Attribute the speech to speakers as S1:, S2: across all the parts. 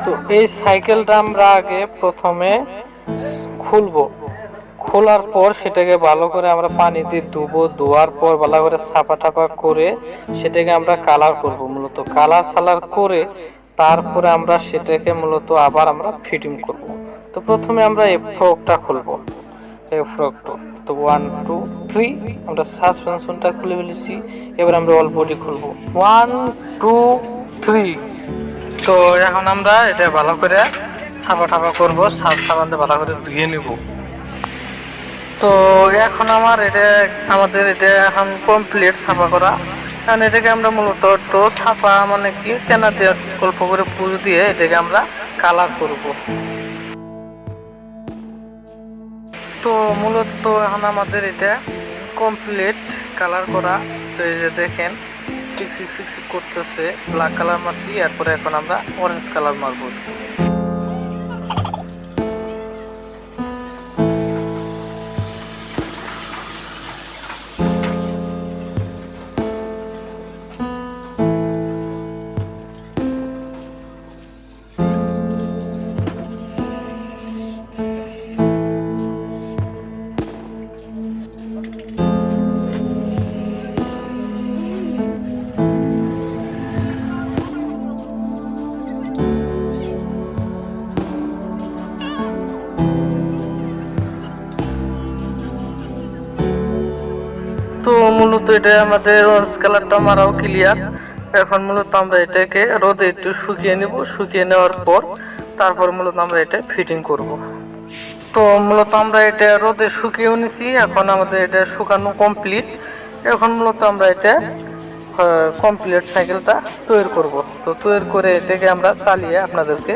S1: তো এই সাইকেলটা আমরা আগে প্রথমে খুলবো, খোলার পর সেটাকে ভালো করে আমরা পানি দিয়ে ধুবো, ধোয়ার পর ভালো করে ছাপা টাপা করে সেটাকে আমরা কালার করব, মূলত কালার সালার করে তারপরে আমরা সেটাকে মূলত আবার আমরা ফিটিং করব। তো প্রথমে আমরা এই ফ্রকটা খুলবো, এই ফ্রকটা। তো 1 2 3 আমরা সাসপেনশনটা খুলে ফেলেছি। এবার আমরা অল বডি খুলবো 1 2 3। তো এখন আমরা এটা ভালো করে ছাপা টাপা করবো, সাবান দিয়ে ভালো করে ধুয়ে নিব। তো এখন আমাদের এটা এখন কমপ্লিট ছাপা করা। কারণ এটাকে আমরা মূলত একটু ছাপা মানে কি তেনা দিয়ে অল্প করে পুজো দিয়ে এটাকে আমরা কালার করব। তো মূলত এখন আমাদের এটা কমপ্লিট কালার করা। তো এই যে দেখেন সিক্স করতেছে, ব্ল্যাক কালার মারছি, এরপরে এখন আমরা অরেঞ্জ কালার মারবো। তো মূলত এটা আমাদের অরেঞ্জ কালারটা মারাও ক্লিয়ার। এখন মূলত আমরা এটাকে রোদে একটু শুকিয়ে নেব, শুকিয়ে নেওয়ার পর তারপর মূলত আমরা এটা ফিটিং করব। তো মূলত আমরা এটা রোদে শুকিয়েও নিছি, এখন আমাদের এটা শুকানো কমপ্লিট। এখন মূলত আমরা এটা কমপ্লিট সাইকেলটা তৈরি করব। তো তৈরি করে এটাকে আমরা চালিয়ে আপনাদেরকে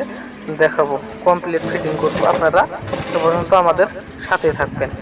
S1: দেখাবো, কমপ্লিট ফিটিং করব। আপনারা তো পর্যন্ত আমাদের সাথেই থাকবেন।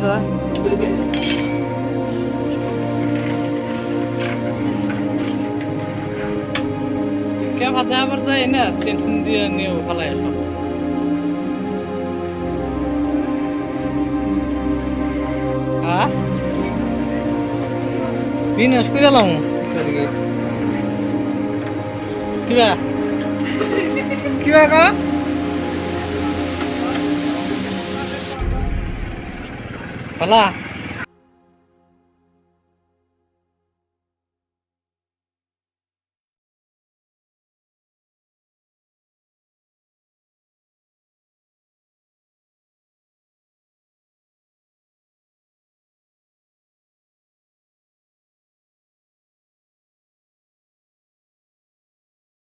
S1: যা কে ভাতে আবার যায় না সেন্টুন দিয়ে নিয়ে ফেলায় সব হ্যাঁ বিনাশ করে এলাম কিবা কিবা কা পালা